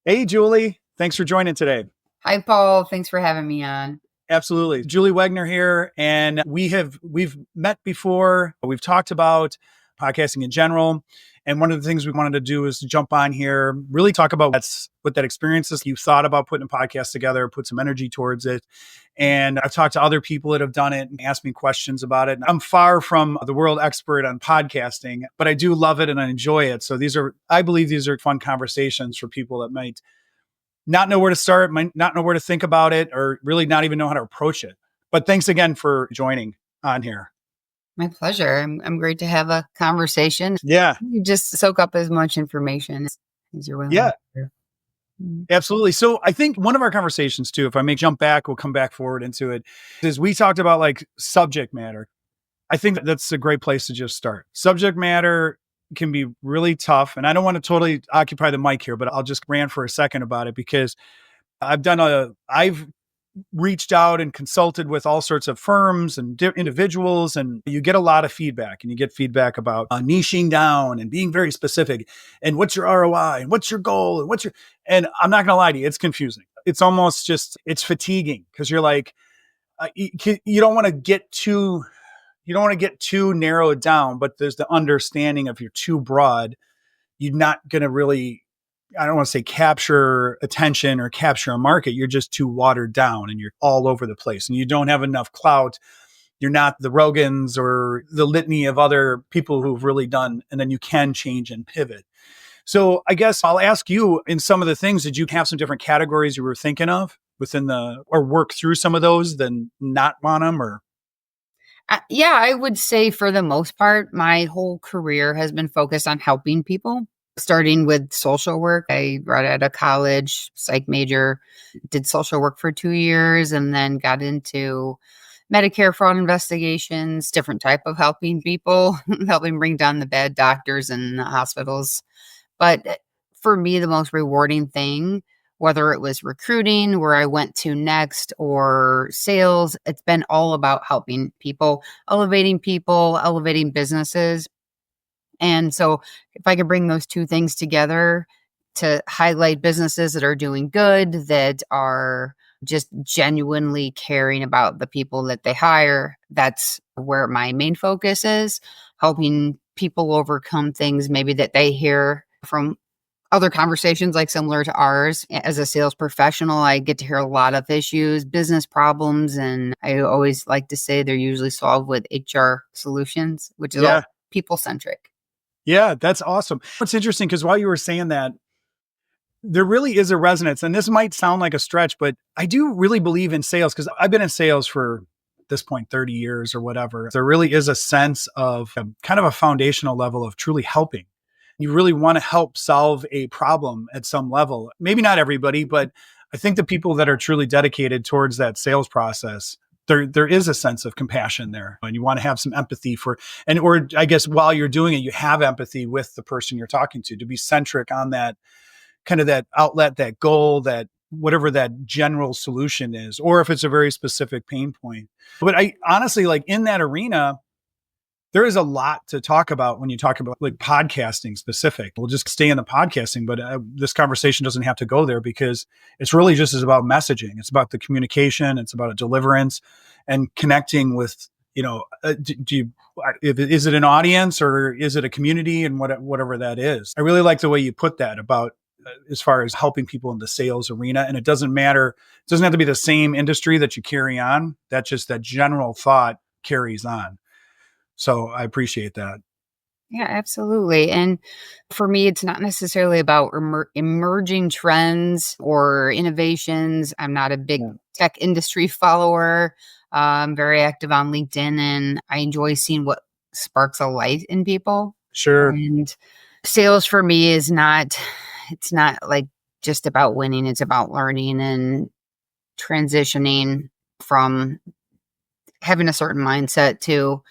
Hey, Julie. Thanks for joining today. Hi, Paul. Thanks for having me on. Absolutely. Julie Wenger here. And we've met before. We've talked about podcasting in general. And one of the things we wanted to do is to jump on here, really talk about what that experience is. You thought about putting a podcast together, put some energy towards it. And I've talked to other people that have done it and asked me questions about it. I'm far from the world expert on podcasting, but I do love it and I enjoy it. So I believe these are fun conversations for people that might not know where to start, might not know where to think about it, or really not even know how to approach it. But thanks again for joining on here. My pleasure. I'm great to have a conversation. Yeah. You just soak up as much information as you're willing Yeah. to. Absolutely. So I think one of our conversations too, if I may jump back, we'll come back forward into it, is we talked about like subject matter. I think that's a great place to just start. Subject matter can be really tough. And I don't want to totally occupy the mic here, but I'll just rant for a second about it because I've reached out and consulted with all sorts of firms and individuals, and you get a lot of feedback, and you get feedback about niching down and being very specific and what's your ROI and what's your goal and I'm not going to lie to you, it's confusing. It's almost just, it's fatiguing because you're like, you don't want to get too narrowed down, but there's the understanding of you're too broad. You're not going to really, I don't want to say capture attention or capture a market. You're just too watered down and you're all over the place and you don't have enough clout. You're not the Rogans or the litany of other people who've really done, and then you can change and pivot. So I guess I'll ask you, in some of the things, did you have some different categories you were thinking of or work through some of those than not want them or? Yeah, I would say for the most part, my whole career has been focused on helping people, starting with social work. I right out of college, psych major, did social work for 2 years, and then got into Medicare fraud investigations, different type of helping people, helping bring down the bad doctors and hospitals. But for me, the most rewarding thing, whether it was recruiting, where I went to next, or sales, it's been all about helping people, elevating businesses. And so if I could bring those two things together to highlight businesses that are doing good, that are just genuinely caring about the people that they hire, that's where my main focus is, helping people overcome things maybe that they hear from other conversations like similar to ours. As a sales professional, I get to hear a lot of issues, business problems, and I always like to say they're usually solved with HR solutions, which is all people centric. Yeah, that's awesome. It's interesting because while you were saying that, there really is a resonance, and this might sound like a stretch, but I do really believe in sales because I've been in sales for at this point 30 years or whatever. There really is a sense of kind of a foundational level of truly helping. You really want to help solve a problem at some level. Maybe not everybody, but I think the people that are truly dedicated towards that sales process, there is a sense of compassion there, and you want to have some empathy or I guess while you're doing it, you have empathy with the person you're talking to be centric on that kind of that outlet, that goal, that whatever that general solution is, or if it's a very specific pain point. But I honestly, like in that arena, there is a lot to talk about when you talk about like podcasting specific. We'll just stay in the podcasting, but this conversation doesn't have to go there because it's really just as about messaging. It's about the communication. It's about a deliverance and connecting with, is it an audience or is it a community, and whatever that is. I really like the way you put that about as far as helping people in the sales arena. And it doesn't matter. It doesn't have to be the same industry that you carry on. That's just that general thought carries on. So I appreciate that. Yeah, absolutely. And for me, it's not necessarily about emerging trends or innovations. I'm not a big tech industry follower. I'm very active on LinkedIn, and I enjoy seeing what sparks a light in people. Sure. And sales for me it's not like just about winning. It's about learning and transitioning from having a certain mindset to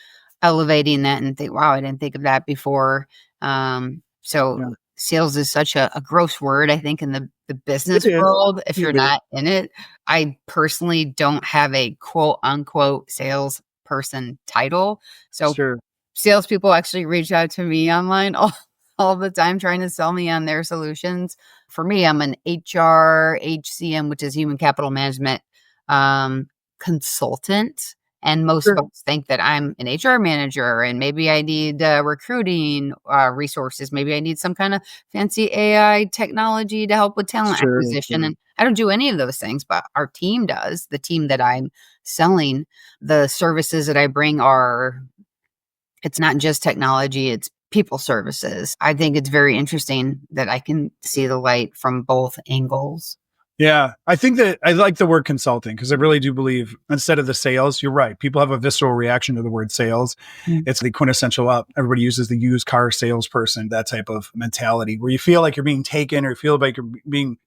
elevating that and think, wow, I didn't think of that before. Sales is such a gross word, I think, in the business world, if you're not in it. I personally don't have a quote unquote salesperson title. So salespeople actually reach out to me online all the time trying to sell me on their solutions. For me, I'm an HR, HCM, which is human capital management consultant. And most Sure. folks think that I'm an HR manager and maybe I need recruiting resources. Maybe I need some kind of fancy AI technology to help with talent Sure, acquisition. sure. And I don't do any of those things, but our team does. The team that I'm selling, the services that I bring are, it's not just technology, it's people services. I think it's very interesting that I can see the light from both angles. Yeah, I think that I like the word consulting because I really do believe instead of the sales, you're right. People have a visceral reaction to the word sales. Mm. It's the quintessential up. Everybody uses the used car salesperson, that type of mentality where you feel like you're being taken or you feel like you're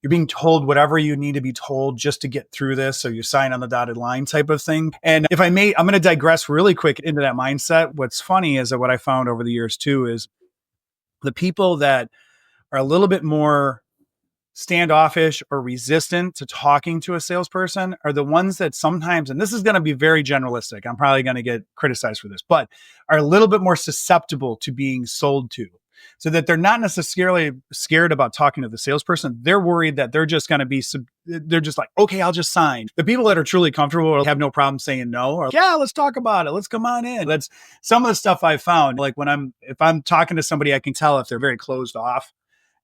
being told whatever you need to be told just to get through this. So you sign on the dotted line type of thing. And if I may, I'm going to digress really quick into that mindset. What's funny is that what I found over the years too is the people that are a little bit more standoffish or resistant to talking to a salesperson are the ones that sometimes, and this is going to be very generalistic, I'm probably going to get criticized for this, but are a little bit more susceptible to being sold to. So that they're not necessarily scared about talking to the salesperson. They're worried that they're just going to be, they're just like, okay, I'll just sign. The people that are truly comfortable or have no problem saying no, or yeah, let's talk about it. Let's come on in. That's some of the stuff I found. Like if I'm talking to somebody, I can tell if they're very closed off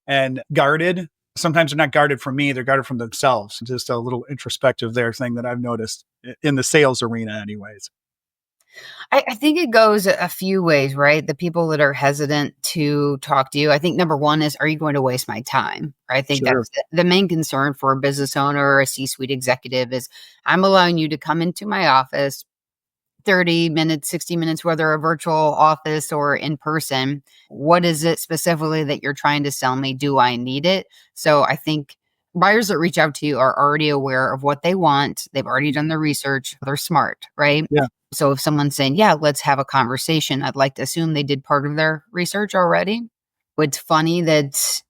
and guarded. Sometimes they're not guarded from me, they're guarded from themselves. Just a little introspective there thing that I've noticed in the sales arena anyways. I think it goes a few ways, right? The people that are hesitant to talk to you, I think number one is, are you going to waste my time? I think Sure. that's the main concern for a business owner or a C-suite executive is I'm allowing you to come into my office 30 minutes, 60 minutes, whether a virtual office or in person. What is it specifically that you're trying to sell me? Do I need it? So I think buyers that reach out to you are already aware of what they want. They've already done the research. They're smart, right? Yeah. So if someone's saying, yeah, let's have a conversation, I'd like to assume they did part of their research already. It's funny that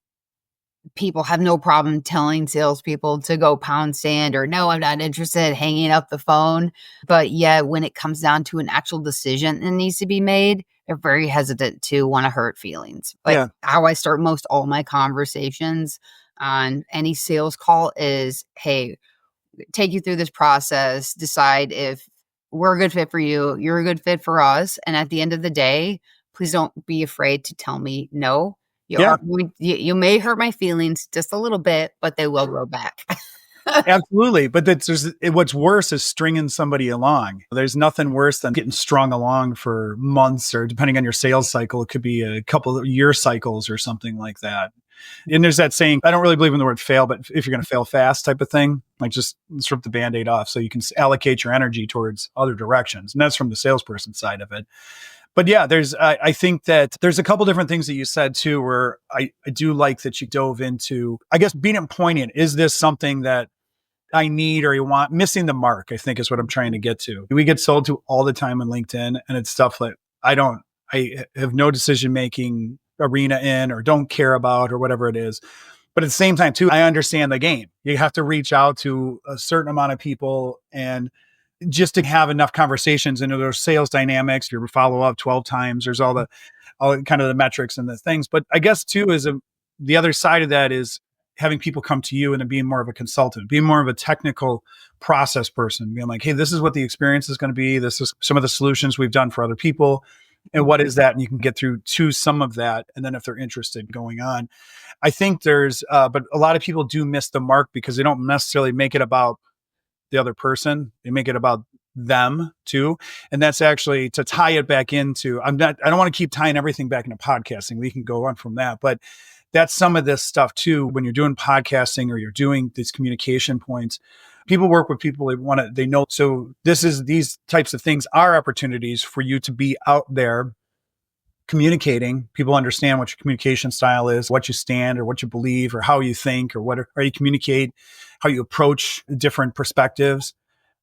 people have no problem telling salespeople to go pound sand or no, I'm not interested, hanging up the phone. But yet, when it comes down to an actual decision that needs to be made, they're very hesitant to want to hurt feelings. Like Yeah. how I start most all my conversations on any sales call is, hey, take you through this process, decide if we're a good fit for you, you're a good fit for us. And at the end of the day, please don't be afraid to tell me no. Yeah. You may hurt my feelings just a little bit, but they will grow back. Absolutely. But what's worse is stringing somebody along. There's nothing worse than getting strung along for months, or depending on your sales cycle, it could be a couple of year cycles or something like that. And there's that saying, I don't really believe in the word fail, but if you're going to fail fast type of thing, like just strip the Band-Aid off so you can allocate your energy towards other directions. And that's from the salesperson side of it. But yeah, I think that there's a couple different things that you said too, where I do like that you dove into, I guess, being poignant. Is this something that I need or you want? Missing the mark, I think, is what I'm trying to get to. We get sold to all the time on LinkedIn, and it's stuff that I have no decision making arena in or don't care about or whatever it is. But at the same time, too, I understand the game. You have to reach out to a certain amount of people and just to have enough conversations into those sales dynamics, you follow up 12 times. There's all kind of the metrics and the things. But I guess too, the other side of that is having people come to you and then being more of a consultant, being more of a technical process person, being like, hey, this is what the experience is going to be. This is some of the solutions we've done for other people. And what is that? And you can get through to some of that. And then if they're interested going on, I think but a lot of people do miss the mark because they don't necessarily make it about the other person. They make it about them too. And that's actually to tie it back into, I don't want to keep tying everything back into podcasting. We can go on from that, but that's some of this stuff too. When you're doing podcasting or you're doing these communication points, people work with people they know. So these types of things are opportunities for you to be out there communicating. People understand what your communication style is, what you stand or what you believe or how you think or how you communicate, how you approach different perspectives.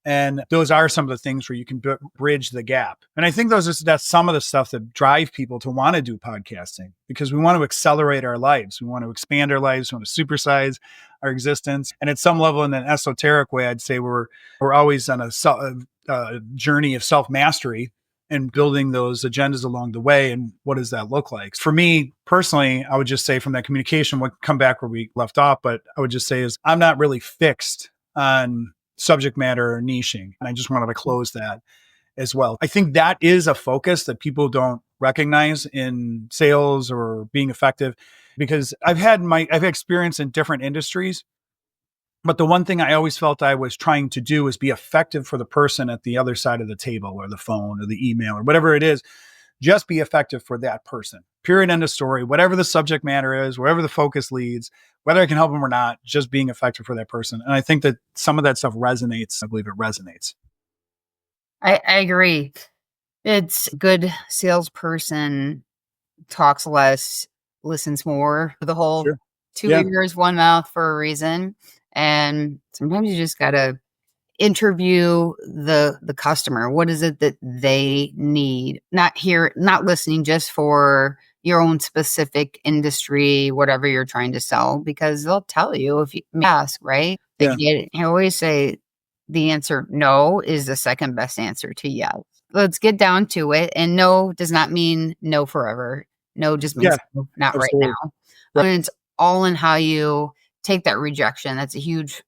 And those are some of the things where you can bridge the gap. And I think that's some of the stuff that drive people to want to do podcasting, because we want to accelerate our lives. We want to expand our lives. We want to supersize our existence. And at some level, in an esoteric way, I'd say we're always on a journey of self-mastery. and building those agendas along the way. And what does that look like? For me personally, I would just say from that communication, we'll come back where we left off, but I would just say is I'm not really fixed on subject matter or niching. And I just wanted to close that as well. I think that is a focus that people don't recognize in sales or being effective, because I've had experience in different industries. But the one thing I always felt I was trying to do is be effective for the person at the other side of the table or the phone or the email or whatever it is. Just be effective for that person. Period. End of story. Whatever the subject matter is, wherever the focus leads, whether I can help them or not, just being effective for that person. And I think that some of that stuff resonates. I believe it resonates. I agree. It's good salesperson talks less, listens more. The whole Sure. two Yeah. ears, one mouth for a reason. And sometimes you just gotta interview the customer. What is it that they need? Not listening just for your own specific industry, whatever you're trying to sell, because they'll tell you if you ask, right? Yeah. I always say the answer no is the second best answer to yes. Let's get down to it. And no does not mean no forever. No just means Yeah. no, not right Absolutely. now. Right. And it's all in how you take that rejection. That's a huge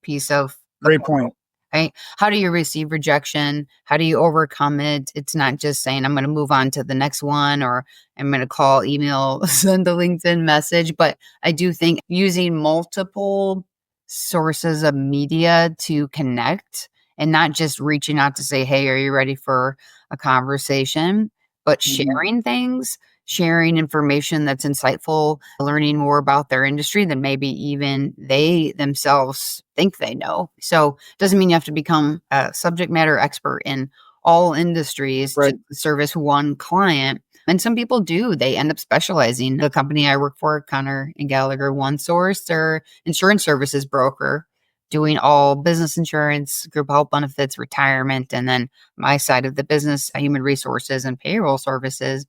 piece of the Great puzzle, point. right? How do you receive rejection? How do you overcome it? It's not just saying, I'm going to move on to the next one, or I'm going to call, email, send a LinkedIn message. But I do think using multiple sources of media to connect and not just reaching out to say, hey, are you ready for a conversation? But sharing things, sharing information that's insightful, learning more about their industry than maybe even they themselves think they know. So it doesn't mean you have to become a subject matter expert in all industries Right. to service one client. And some people do. They end up specializing. The company I work for, Connor and Gallagher One Source, they're insurance services broker doing all business insurance, group health benefits, retirement, and then my side of the business, human resources and payroll services.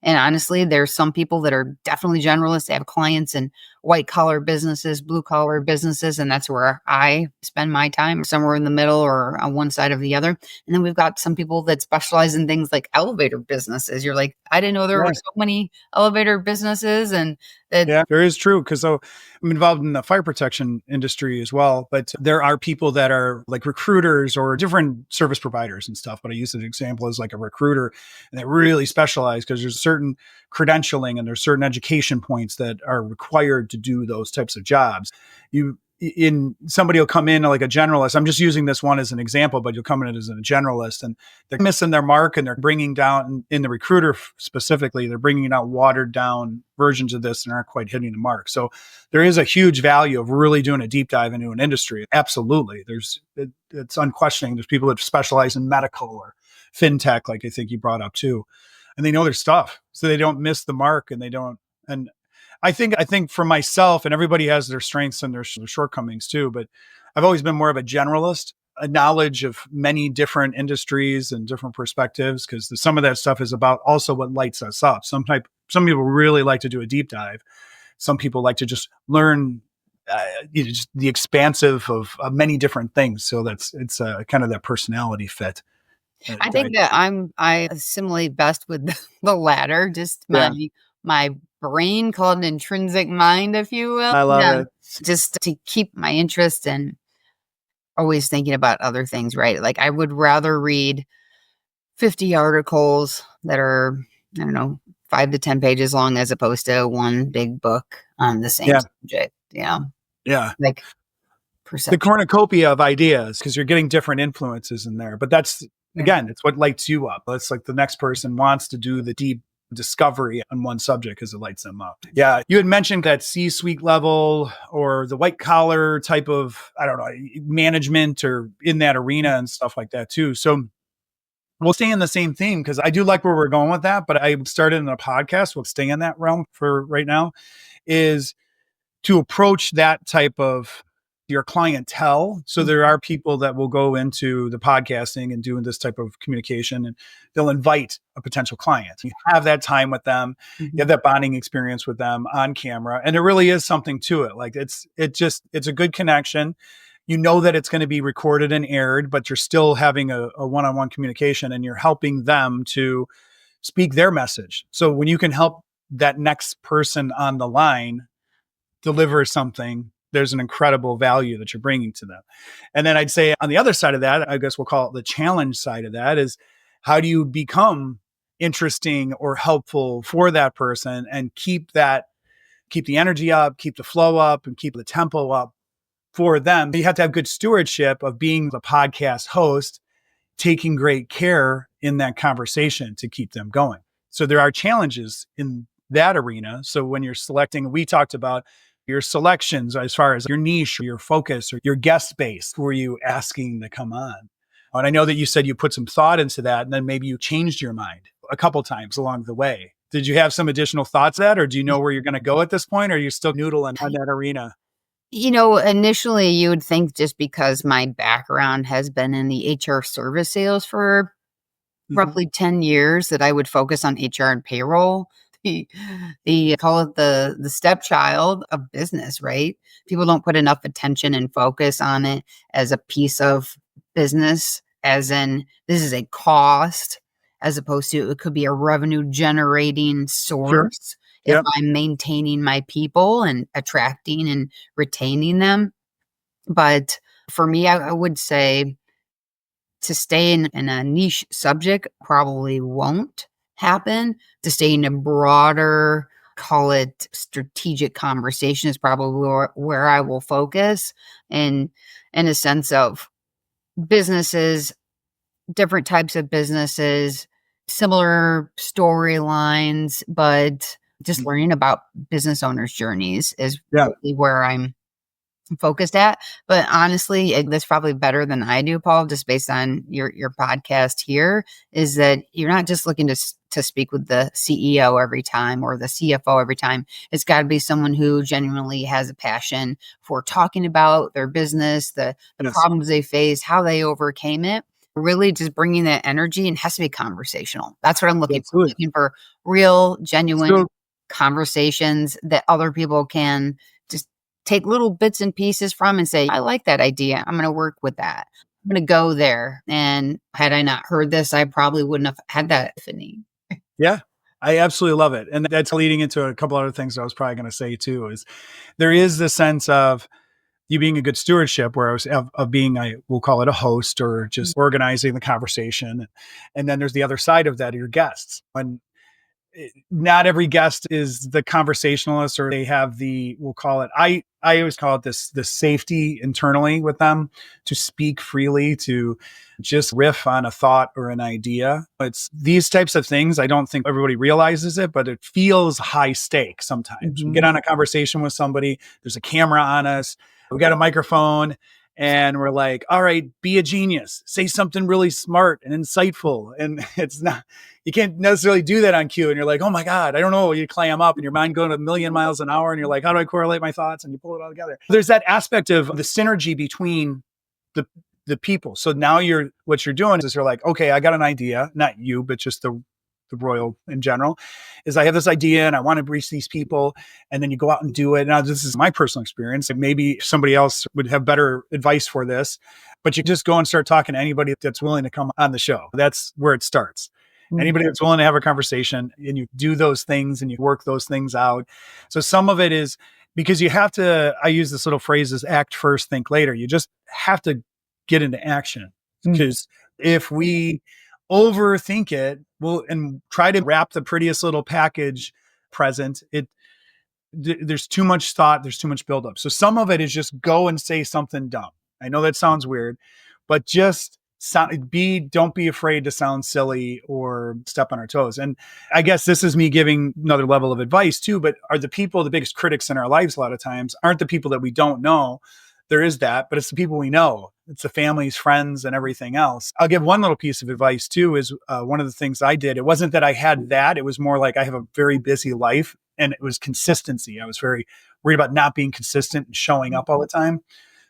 And honestly, there's some people that are definitely generalists. They have clients in white collar businesses, blue collar businesses, and that's where I spend my time, somewhere in the middle or on one side of the other. And then we've got some people that specialize in things like elevator businesses. You're like, I didn't know there were Yeah. so many elevator businesses, and that Yeah, there is true. Cause so I'm involved in the fire protection industry as well, but there are people that are like recruiters or different service providers and stuff. But I use an example as like a recruiter, and they really specialize because there's certain credentialing and there's certain education points that are required to do those types of jobs. Somebody will come in like a generalist. I'm just using this one as an example, but you'll come in as a generalist and they're missing their mark, and they're bringing down in the recruiter specifically, they're bringing out watered down versions of this and aren't quite hitting the mark. So there is a huge value of really doing a deep dive into an industry. Absolutely. It's unquestioning. There's people that specialize in medical or fintech, like I think you brought up too, and they know their stuff. So they don't miss the mark, and they don't, and I think for myself, and everybody has their strengths and their shortcomings too, but I've always been more of a generalist, a knowledge of many different industries and different perspectives, because some of that stuff is about also what lights us up. Some people really like to do a deep dive. Some people like to just learn just the expansive of many different things. So it's kind of that personality fit. I think that I assimilate best with the latter, just Yeah. my brain called an intrinsic mind, if you will. I love it. Just to keep my interest and always thinking about other things, right? Like I would rather read 50 articles that are, I don't know, 5 to 10 pages long as opposed to one big book on the same Yeah. subject. Yeah. Yeah. Like The perception. cornucopia of ideas, because you're getting different influences in there. But that's, again, it's what lights you up. It's like the next person wants to do the deep discovery on one subject because it lights them up. Yeah. You had mentioned that C-suite level or the white collar type of, I don't know, management or in that arena and stuff like that too. So we'll stay in the same theme because I do like where we're going with that, but I started in a podcast. We'll stay in that realm for right now, is to approach that type of your clientele. So there are people that will go into the podcasting and doing this type of communication, and they'll invite a potential client. You have that time with them, you have that bonding experience with them on camera. And there really is something to it. Like it's a good connection. you know that it's going to be recorded and aired, but you're still having a one-on-one communication and you're helping them to speak their message. So when you can help that next person on the line deliver something, there's an incredible value that you're bringing to them. And then I'd say on the other side of that, I guess we'll call it the challenge side of that, is how do you become interesting or helpful for that person and keep the energy up, keep the flow up, and keep the tempo up for them. You have to have good stewardship of being the podcast host, taking great care in that conversation to keep them going. So there are challenges in that arena. So when you're selecting, we talked about your selections as far as your niche or your focus or your guest base. Who are you asking to come on? And I know that you said you put some thought into that and then maybe you changed your mind a couple times along the way. Did you have some additional thoughts at, or do you know where you're going to go at this point? Or are you still noodling on that arena? Initially you would think just because my background has been in the HR service sales for roughly 10 years that I would focus on HR and payroll. The call it the stepchild of business, right? People don't put enough attention and focus on it as a piece of business, as in this is a cost, as opposed to it could be a revenue generating Sure. source if Yep. I'm maintaining my people and attracting and retaining them. But for me, I would say to stay in a niche subject probably won't happen. To stay in a broader, call it strategic conversation, is probably where I will focus, and in a sense of businesses, different types of businesses, similar storylines, but just learning about business owners' journeys is Yeah. really where I'm focused at. But honestly, that's probably better than I do, Paul, just based on your podcast here, is that you're not just looking to speak with the CEO every time or the CFO every time. It's got to be someone who genuinely has a passion for talking about their business, the Yes. problems they face, how they overcame it. Really just bringing that energy, and has to be conversational. That's what I'm looking for. Absolutely. Looking for real, genuine So conversations that other people can just take little bits and pieces from and say, I like that idea. I'm going to work with that. I'm going to go there. And had I not heard this, I probably wouldn't have had that epiphany. yeah, I absolutely love it. And that's leading into a couple other things I was probably going to say too, is there is the sense of you being a good stewardship where I was of being, we'll call it a host or just organizing the conversation. And then there's the other side of that, your guests. When not every guest is the conversationalist, or they have we'll call it, I always call it the safety internally with them to speak freely, to just riff on a thought or an idea. It's these types of things. I don't think everybody realizes it, but it feels high stakes sometimes. We get on a conversation with somebody, there's a camera on us, we got a microphone, and we're like, all right, be a genius, say something really smart and insightful. And it's not, you can't necessarily do that on cue. And you're like, oh my God, I don't know. You clam up and your mind going a million miles an hour. And you're like, how do I correlate my thoughts? And you pull it all together. There's that aspect of the synergy between the people. So now what you're doing is you're like, okay, I got an idea, not you, but just the royal in general, is I have this idea and I want to reach these people. And then you go out and do it. Now, this is my personal experience, and maybe somebody else would have better advice for this, but you just go and start talking to anybody that's willing to come on the show. That's where it starts. Anybody that's willing to have a conversation, and you do those things and you work those things out. So some of it is because you have to, I use this little phrase as act first, think later. You just have to get into action, because if we overthink it, and try to wrap the prettiest little package present, there's too much thought, there's too much buildup. So some of it is just go and say something dumb. I know that sounds weird, but just don't be afraid to sound silly or step on our toes. And I guess this is me giving another level of advice too, but are the people the biggest critics in our lives a lot of times aren't the people that we don't know. There is that, but it's the people we know. It's the families, friends, and everything else. I'll give one little piece of advice too, is one of the things I did. It wasn't that I had that. It was more like I have a very busy life, and it was consistency. I was very worried about not being consistent and showing up all the time.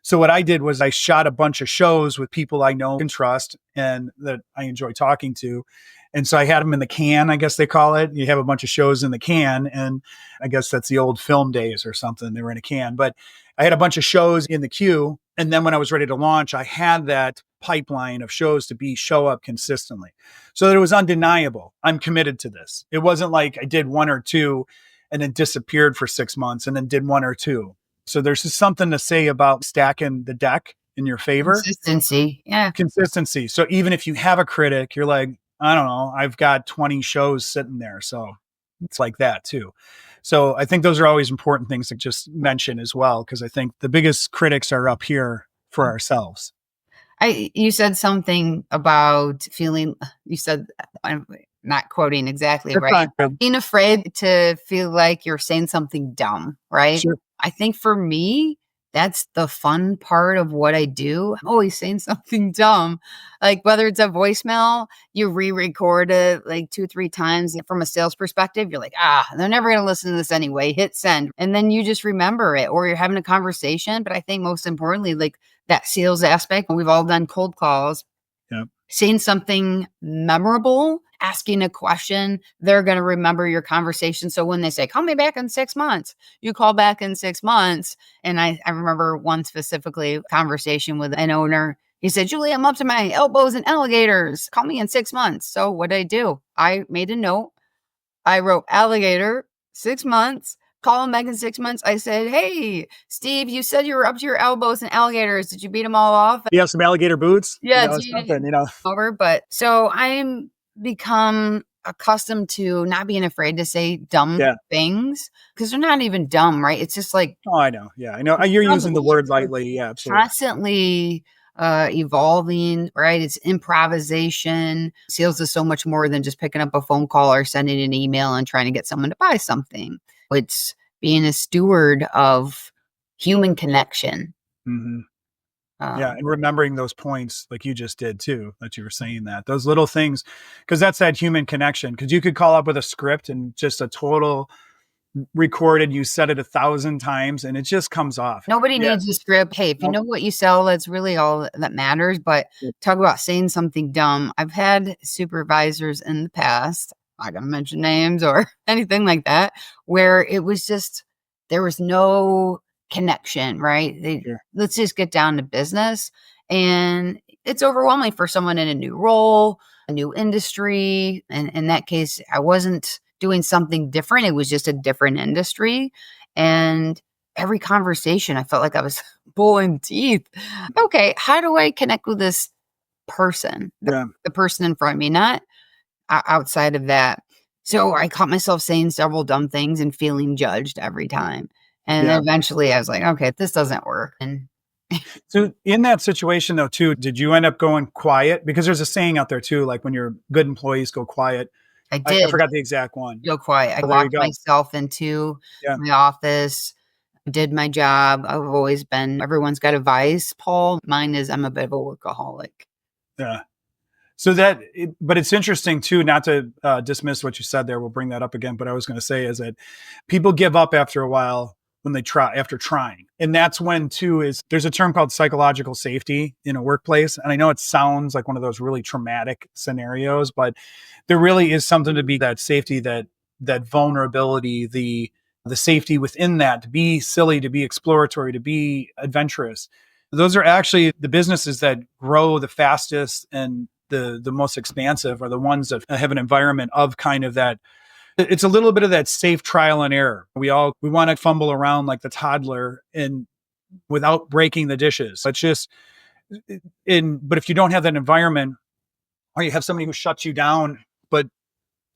So what I did was I shot a bunch of shows with people I know and trust and that I enjoy talking to. And so I had them in the can, I guess they call it. You have a bunch of shows in the can, and I guess that's the old film days or something. They were in a can, but I had a bunch of shows in the queue, And then when I was ready to launch, I had that pipeline of shows to show up consistently. So that it was undeniable. I'm committed to this. It wasn't like I did one or two and then disappeared for 6 months and then did one or two. So there's just something to say about stacking the deck in your favor. Consistency. Yeah. Consistency. So even if you have a critic, you're like, I don't know, I've got 20 shows sitting there. So it's like that too. So I think those are always important things to just mention as well, because I think the biggest critics are up here for ourselves. You said something about feeling, you said, I'm not quoting exactly That's right. fine. Being afraid to feel like you're saying something dumb, right? Sure. I think for me, that's the fun part of what I do. I'm always saying something dumb. Like whether it's a voicemail, you re-record it like 2, 3 times. From a sales perspective, you're like, they're never going to listen to this anyway. Hit send. And then you just remember it, or you're having a conversation. But I think most importantly, like that sales aspect, we've all done cold calls. Yeah. Saying something memorable, asking a question, they're going to remember your conversation. So when they say, call me back in 6 months, you call back in 6 months. And I remember one specifically conversation with an owner. He said, Julie, I'm up to my elbows in alligators. Call me in 6 months. So what did I do? I made a note. I wrote alligator, 6 months. Call him back in 6 months. I said, hey, Steve, you said you were up to your elbows in alligators. Did you beat them all off? You have some alligator boots? Yeah, Something, over. But so I'm become accustomed to not being afraid to say dumb things, because they're not even dumb, right? It's just like, oh, I know. Yeah, I know. You're using the word lightly. Yeah, absolutely. Constantly evolving, right? It's improvisation. Sales is so much more than just picking up a phone call or sending an email and trying to get someone to buy something. It's being a steward of human connection. Mm-hmm. Yeah. And remembering those points like you just did too, that you were saying that those little things, because that's that human connection. Because you could call up with a script and just a total recorded, you said it 1,000 times and it just comes off. Nobody needs a script. Hey, if you know what you sell, that's really all that matters. But talk about saying something dumb. I've had supervisors in the past, I don't mention names or anything like that, where it was just, there was no connection, right? Let's just get down to business. And it's overwhelming for someone in a new role, a new industry. And in that case, I wasn't doing something different. It was just a different industry. And every conversation, I felt like I was pulling teeth. Okay, how do I connect with this person, the person in front of me, not outside of that? So I caught myself saying several dumb things and feeling judged every time. And then eventually I was like, okay, this doesn't work. And so in that situation though, too, did you end up going quiet? Because there's a saying out there too, like when your good employees go quiet. I did. I forgot the exact one. Go quiet. I locked myself into my office, did my job. I've always been, everyone's got a vice, Paul. Mine is I'm a bit of a workaholic. Yeah. So but it's interesting too, not to dismiss what you said there. We'll bring that up again. But I was going to say is that people give up after a while when they after trying. And that's when too there's a term called psychological safety in a workplace. And I know it sounds like one of those really traumatic scenarios, but there really is something to be that safety, that vulnerability, the safety within that, to be silly, to be exploratory, to be adventurous. Those are actually the businesses that grow the fastest and the most expansive are the ones that have an environment of kind of that. It's a little bit of that safe trial and error. We want to fumble around like the toddler and without breaking the dishes. It's just but if you don't have that environment, or you have somebody who shuts you down, but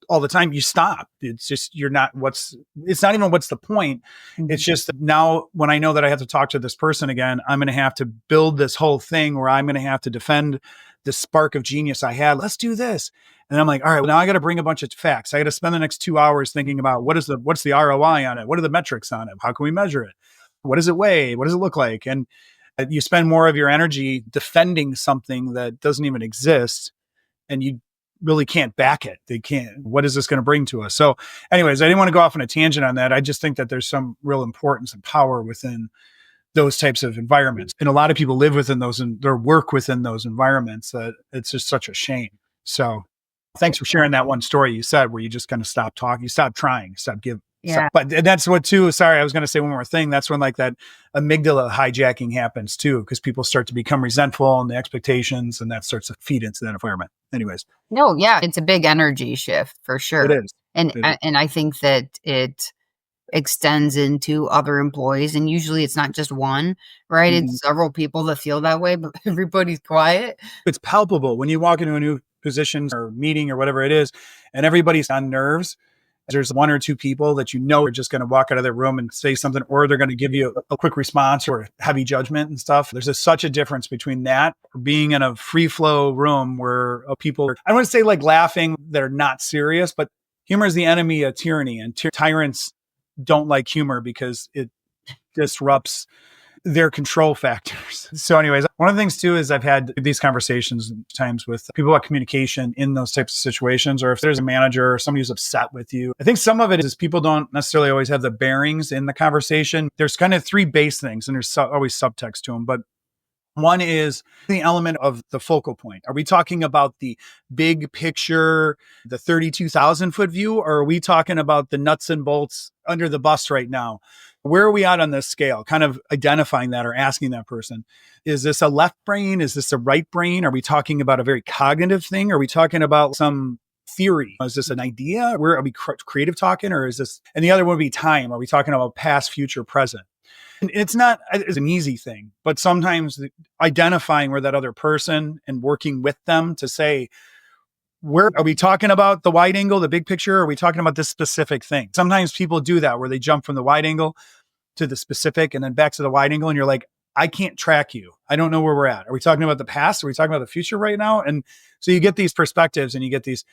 all the time you stop. It's just, it's not even what's the point. It's just that now when I know that I have to talk to this person again, I'm going to have to build this whole thing where I'm going to have to defend the spark of genius I had. Let's do this. And I'm like, all right, well, now I got to bring a bunch of facts. I got to spend the next 2 hours thinking about what's the ROI on it? What are the metrics on it? How can we measure it? What does it weigh? What does it look like? And you spend more of your energy defending something that doesn't even exist, and you really can't back it. They can't. What is this going to bring to us? So anyways, I didn't want to go off on a tangent on that. I just think that there's some real importance and power within those types of environments. And a lot of people live within those and their work within those environments. That it's just such a shame. So thanks for sharing that one story you said where you just kind of stopped talking, you stopped trying, So, Yeah. but that's what too. Sorry, I was going to say one more thing. That's when like that amygdala hijacking happens too, because people start to become resentful and the expectations, and that starts to feed into that environment. Anyways, No, yeah, it's a big energy shift for it sure. is. And It is. and I think that it extends into other employees, and usually it's not just one, right? Mhm. It's several people that feel that way, but everybody's quiet. It's palpable when you walk into a new position or meeting or whatever it is, and everybody's on nerves. There's one or two people that you know are just going to walk out of their room and say something, or they're going to give you a quick response or heavy judgment and stuff. There's such a difference between that or being in a free flow room where people are, I don't want to say like laughing that are not serious, but humor is the enemy of tyranny, and tyrants don't like humor because it disrupts their control factors. So, anyways, one of the things too is I've had these conversations times with people about communication in those types of situations, or if there's a manager or somebody who's upset with you. I think some of it is people don't necessarily always have the bearings in the conversation. There's kind of three base things, and there's always subtext to them, but one is the element of the focal point. Are we talking about the big picture, the 32,000 foot view, or are we talking about the nuts and bolts under the bus right now? Where are we at on this scale? Kind of identifying that or asking that person. Is this a left brain? Is this a right brain? Are we talking about a very cognitive thing? Are we talking about some theory? Is this an idea? Where are we creative talking? Or is this, and the other one would be time. Are we talking about past, future, present? It's not it's an easy thing, but sometimes identifying where that other person and working with them to say, where are we talking about the wide angle, the big picture? Or are we talking about this specific thing? Sometimes people do that where they jump from the wide angle to the specific and then back to the wide angle. And you're like, I can't track you. I don't know where we're at. Are we talking about the past? Are we talking about the future right now? And so you get these perspectives and you get these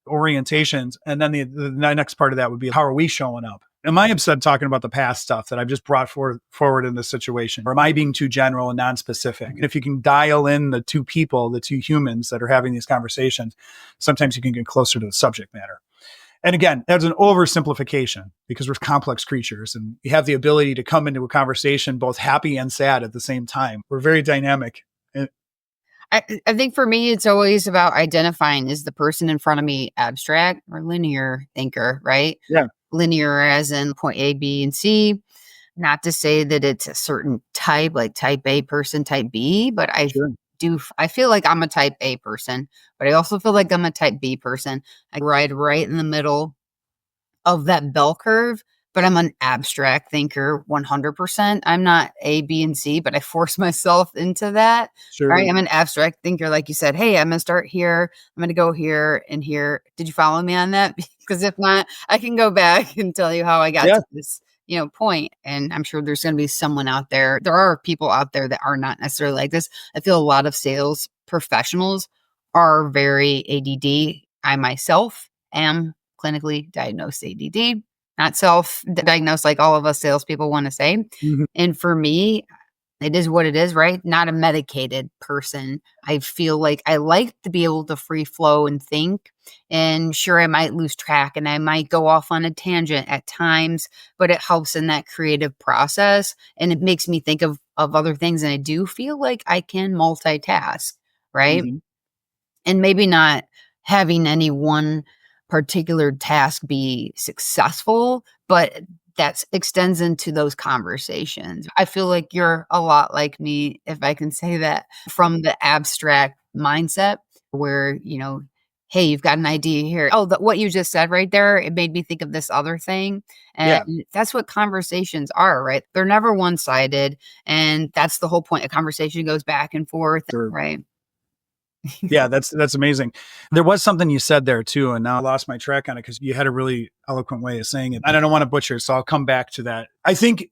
orientations. And then the next part of that would be, how are we showing up? Am I upset talking about the past stuff that I've just brought forward in this situation? Or am I being too general and non-specific? And if you can dial in the two people, the two humans that are having these conversations, sometimes you can get closer to the subject matter. And again, that's an oversimplification because we're complex creatures and we have the ability to come into a conversation both happy and sad at the same time. We're very dynamic. I think for me, it's always about identifying, is the person in front of me abstract or linear thinker, right? Yeah, Linear as in point A, B, and C. Not to say that it's a certain type, like type A person, type B, but sure. I feel like I'm a type A person, but I also feel like I'm a type B person. I ride right in the middle of that bell curve, but I'm an abstract thinker 100%. I'm not A, B, and C, but I force myself into that. Sure. Right. I'm an abstract thinker. Like you said, hey, I'm going to start here. I'm going to go here and here. Did you follow me on that? Because if not, I can go back and tell you how I got Yeah. to this, point. And I'm sure there's going to be someone out there. There are people out there that are not necessarily like this. I feel a lot of sales professionals are very ADD. I myself am clinically diagnosed ADD, not self-diagnosed like all of us salespeople want to say. Mhm. And for me, it is what it is, right? Not a medicated person. I feel like I like to be able to free flow and think. And sure, I might lose track and I might go off on a tangent at times, but it helps in that creative process and it makes me think of other things. And I do feel like I can multitask, right? Mhm. And maybe not having any one particular task be successful, but that extends into those conversations. I feel like you're a lot like me, if I can say that, from the abstract mindset where, hey, you've got an idea here. Oh, what you just said right there, it made me think of this other thing. And Yeah. that's what conversations are, right? They're never one sided. And that's the whole point. A conversation goes back and forth, Sure. right? Yeah, that's amazing. There was something you said there too, and now I lost my track on it because you had a really eloquent way of saying it. And I don't want to butcher, so I'll come back to that. I think.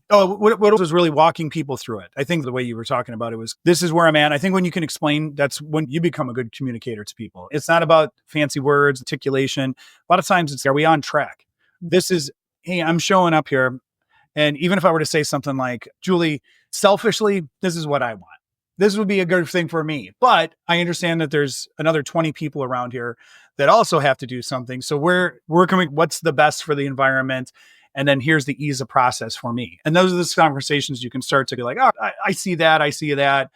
What was really walking people through it? I think the way you were talking about it was, this is where I'm at. I think when you can explain, that's when you become a good communicator to people. It's not about fancy words, articulation. A lot of times it's, are we on track? This is, hey, I'm showing up here. And even if I were to say something like, Julie, selfishly, this is what I want. This would be a good thing for me. But I understand that there's another 20 people around here that also have to do something. So we're coming, what's the best for the environment? And then here's the ease of process for me. And those are the conversations you can start to be like, oh, I see that. I see that.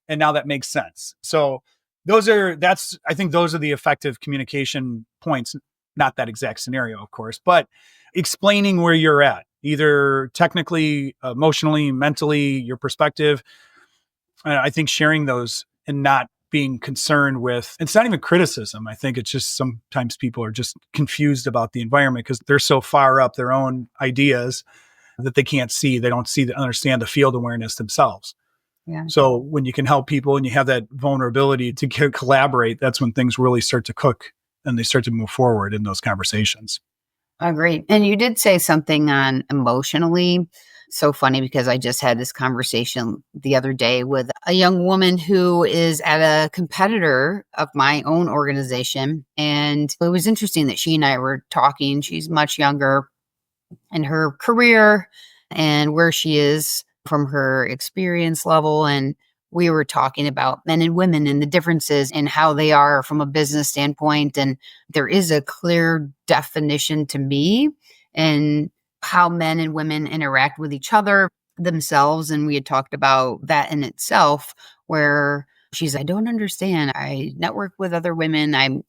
And now that makes sense. So I think those are the effective communication points, not that exact scenario, of course, but explaining where you're at, either technically, emotionally, mentally, your perspective. I think sharing those and not being concerned with, it's not even criticism. I think it's just sometimes people are just confused about the environment because they're so far up their own ideas that they can't see. They don't see, understand the field awareness themselves. Yeah. So when you can help people and you have that vulnerability to collaborate, that's when things really start to cook and they start to move forward in those conversations. Agreed. And you did say something on emotionally. So funny because I just had this conversation the other day with a young woman who is at a competitor of my own organization. And it was interesting that she and I were talking. She's much younger in her career and where she is from her experience level. And we were talking about men and women and the differences and how they are from a business standpoint. And there is a clear definition to me and how men and women interact with each other themselves. And we had talked about that in itself, where she's, I don't understand. I network with other women. I'm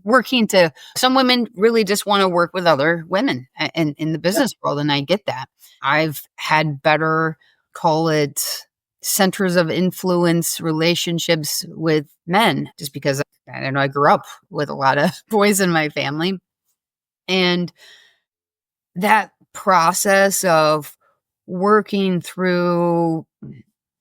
working to, some women really just want to work with other women in the business world. And I get that. I've had better, call it centers of influence relationships with men, just because I don't know, I grew up with a lot of boys in my family. And that process of working through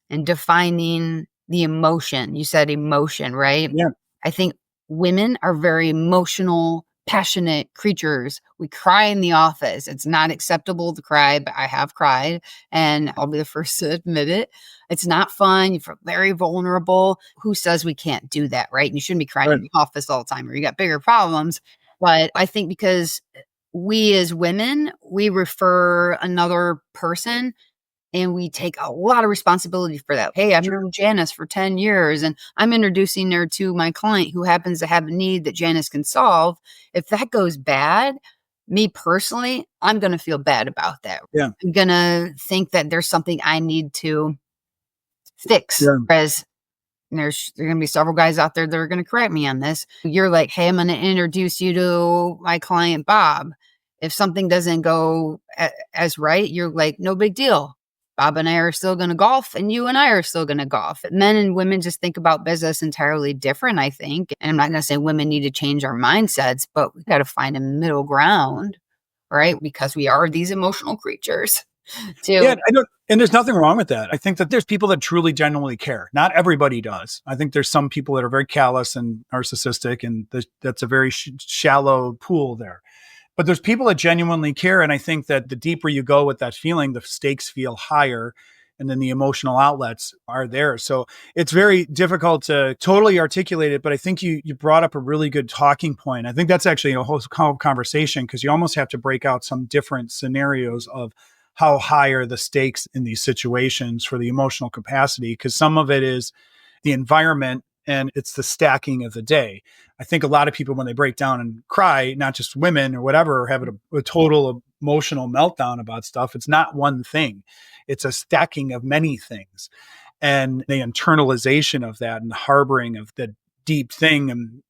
and defining the emotion, you said emotion, right? Yeah. I think women are very emotional, passionate creatures. We cry in the office. It's not acceptable to cry, but I have cried and I'll be the first to admit it. It's not fun. You feel very vulnerable. Who says we can't do that, right? And you shouldn't be crying Right. in the office all the time or you got bigger problems. But I think because we as women, we refer another person and we take a lot of responsibility for that. Hey, I've known Janice for 10 years and I'm introducing her to my client who happens to have a need that Janice can solve. If that goes bad, me personally, I'm going to feel bad about that. Yeah. I'm going to think that there's something I need to fix. Yeah. Whereas there's going to be several guys out there that are going to correct me on this. You're like, hey, I'm going to introduce you to my client, Bob. If something doesn't go as right, you're like, no big deal. Bob and I are still going to golf and you and I are still going to golf. Men and women just think about business entirely different, I think. And I'm not going to say women need to change our mindsets, but we got to find a middle ground, right? Because we are these emotional creatures Yeah, too. I don't, and there's nothing wrong with that. I think that there's people that truly genuinely care. Not everybody does. I think there's some people that are very callous and narcissistic, and that's a very shallow pool there. But there's people that genuinely care, and I think that the deeper you go with that feeling, the stakes feel higher, and then the emotional outlets are there. So it's very difficult to totally articulate it, but I think you brought up a really good talking point. I think that's actually a whole conversation because you almost have to break out some different scenarios of how high are the stakes in these situations for the emotional capacity, because some of it is the environment and it's the stacking of the day. I think a lot of people, when they break down and cry, not just women or whatever, have a total emotional meltdown about stuff. It's not one thing. It's a stacking of many things and the internalization of that and the harboring of the deep thing and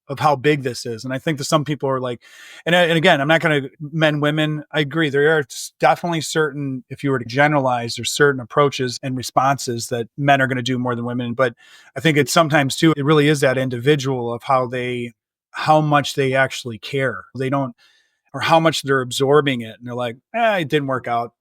of how big this is. And I think that some people are like, and again, I'm not going to men, women. I agree. There are definitely certain, if you were to generalize, there's certain approaches and responses that men are going to do more than women. But I think it's sometimes too, it really is that individual of how much they actually care. They don't, or how much they're absorbing it. And they're like, it didn't work out.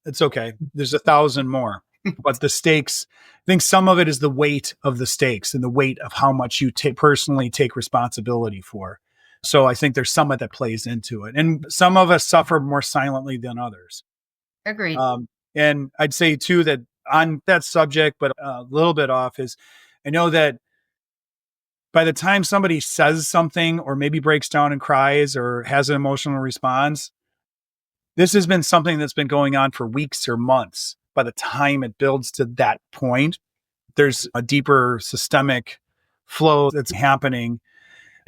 It's okay. There's 1,000 more. But the stakes, I think some of it is the weight of the stakes and the weight of how much you personally take responsibility for. So I think there's some of that plays into it. And some of us suffer more silently than others. Agreed. And I'd say too that on that subject, but a little bit off, is I know that by the time somebody says something or maybe breaks down and cries or has an emotional response, this has been something that's been going on for weeks or months. By the time it builds to that point, there's a deeper systemic flow that's happening.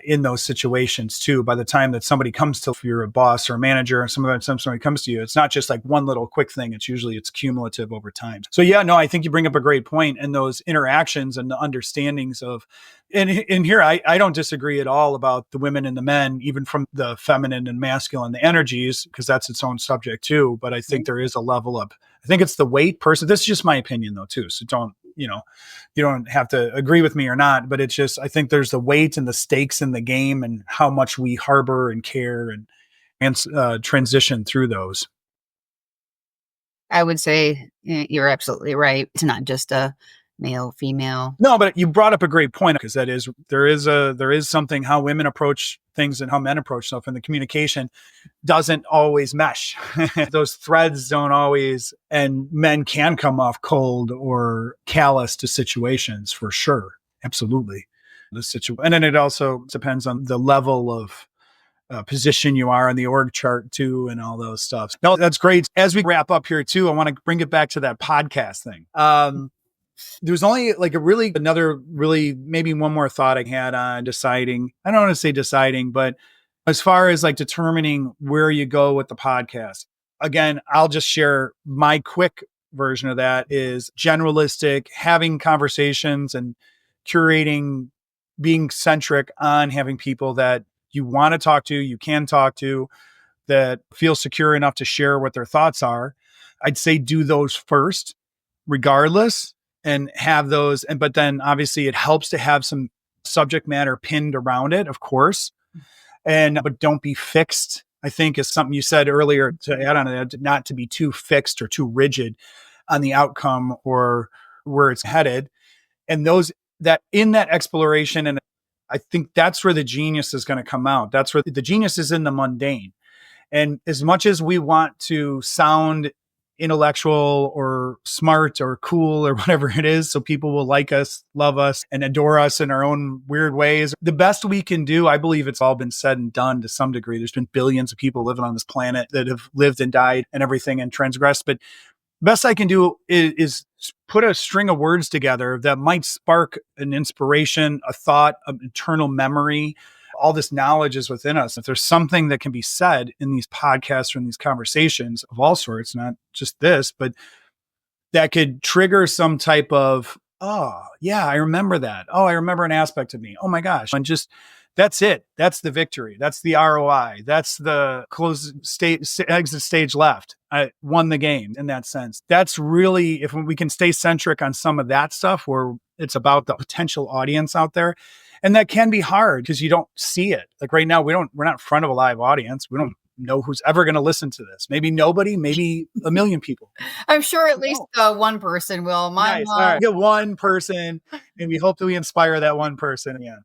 in those situations too. By the time that somebody comes to, if you're a boss or a manager and somebody comes to you, it's not just like one little quick thing. It's cumulative over time. So yeah, no, I think you bring up a great point, and those interactions and the understandings of, and here I don't disagree at all about the women and the men, even from the feminine and masculine, the energies, because that's its own subject too. But I think there is a level of, I think it's the weight person. This is just my opinion though too. So don't, you don't have to agree with me or not, but it's just, I think there's the weight and the stakes in the game and how much we harbor and care and transition through those. I would say you're absolutely right. It's not just a male, female. No, but you brought up a great point, because there is something how women approach things and how men approach stuff, and the communication doesn't always mesh. Those threads don't always, and men can come off cold or callous to situations for sure. Absolutely. And then it also depends on the level of position you are on the org chart too, and all those stuff. No, that's great. As we wrap up here too, I want to bring it back to that podcast thing. There's only like maybe one more thought I had on deciding. I don't want to say deciding, but as far as like determining where you go with the podcast, again, I'll just share my quick version of that is generalistic, having conversations and curating, being centric on having people that you want to talk to, you can talk to, that feel secure enough to share what their thoughts are. I'd say do those first, regardless, and have those. But then obviously it helps to have some subject matter pinned around it, of course. But don't be fixed, I think, is something you said earlier, to add on to that, not to be too fixed or too rigid on the outcome or where it's headed. And that in that exploration, and I think that's where the genius is going to come out. That's where the genius is, in the mundane. And as much as we want to sound intellectual or smart or cool or whatever it is, so people will like us, love us, and adore us in our own weird ways, the best we can do, I believe it's all been said and done to some degree. There's been billions of people living on this planet that have lived and died and everything and transgressed. But best I can do is put a string of words together that might spark an inspiration, a thought, an internal memory. All this knowledge is within us. If there's something that can be said in these podcasts or in these conversations of all sorts, not just this, but that could trigger some type of, oh yeah, I remember that. Oh, I remember an aspect of me. Oh my gosh. And just, that's it. That's the victory. That's the ROI. That's the exit stage left. I won the game in that sense. That's really, if we can stay centric on some of that stuff where it's about the potential audience out there. And that can be hard because you don't see it. Like right now, we're not in front of a live audience. We don't know who's ever going to listen to this. Maybe nobody, maybe a million people. I'm sure at least one person will. Nice. All right. Get one person, and we hope that we inspire that one person. Yeah.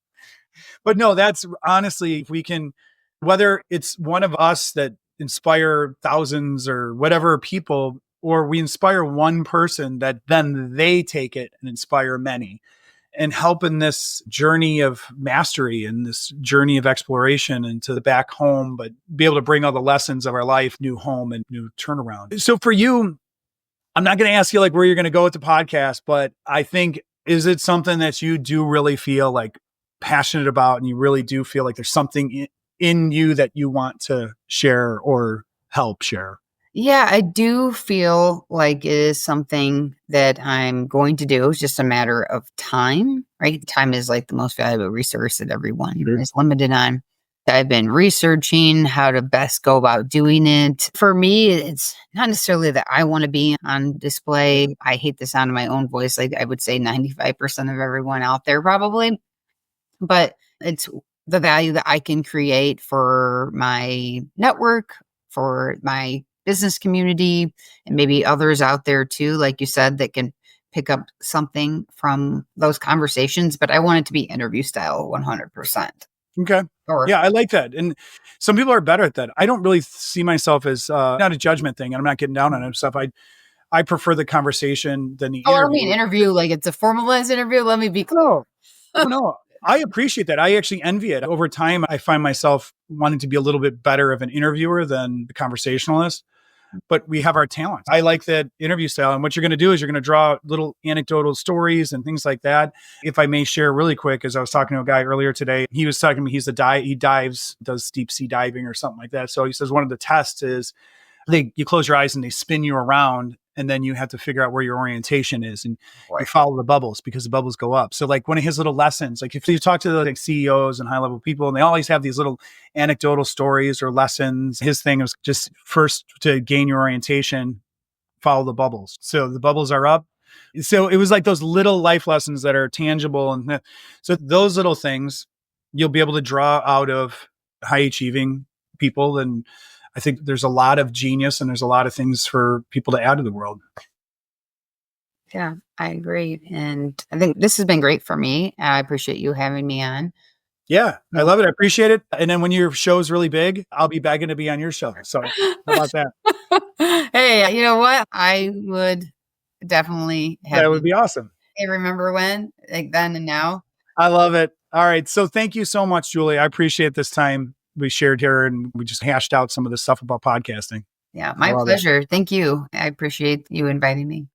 But no, that's honestly, if we can, whether it's one of us that inspire thousands or whatever people, or we inspire one person that then they take it and inspire many, and help in this journey of mastery and this journey of exploration into the back home, but be able to bring all the lessons of our life, new home and new turnaround. So for you, I'm not going to ask you like where you're going to go with the podcast, but I think, is it something that you do really feel like passionate about, and you really do feel like there's something in you that you want to share or help share? Yeah, I do feel like it is something that I'm going to do. It's just a matter of time, right? Time is like the most valuable resource that everyone is limited on. I've been researching how to best go about doing it. For me, it's not necessarily that I want to be on display. I hate the sound of my own voice. Like I would say 95% of everyone out there probably, but it's the value that I can create for my network, for my business community, and maybe others out there too, like you said, that can pick up something from those conversations. But I want it to be interview style 100%. Okay. Yeah, I like that. And some people are better at that. I don't really see myself as not a judgment thing, and I'm not getting down on it and stuff. I prefer the conversation than the interview. I mean interview, like it's a formalized interview. Let me be clear. No, I appreciate that. I actually envy it. Over time, I find myself wanting to be a little bit better of an interviewer than the conversationalist. but we have our talents. I like that interview style. And what you're going to do is you're going to draw little anecdotal stories and things like that. If I may share really quick, as I was talking to a guy earlier today, he was talking to me, he dives, does deep sea diving or something like that. So he says one of the tests is you close your eyes and they spin you around, and then you have to figure out where your orientation is, and you follow the bubbles because the bubbles go up. So like one of his little lessons, like if you talk to the CEOs and high level people, and they always have these little anecdotal stories or lessons, his thing was just first to gain your orientation, follow the bubbles. So the bubbles are up. So it was like those little life lessons that are tangible. And so those little things you'll be able to draw out of high achieving people. And I think there's a lot of genius and there's a lot of things for people to add to the world. Yeah, I agree. And I think this has been great for me. I appreciate you having me on. Yeah, I love it. I appreciate it. And then when your show's really big, I'll be begging to be on your show. So how about that? Hey, you know what? I would definitely have That would be awesome. I remember when, like then and now. I love it. All right. So thank you so much, Julie. I appreciate this time we shared here and we just hashed out some of the stuff about podcasting. Yeah, my pleasure. Thank you. I appreciate you inviting me.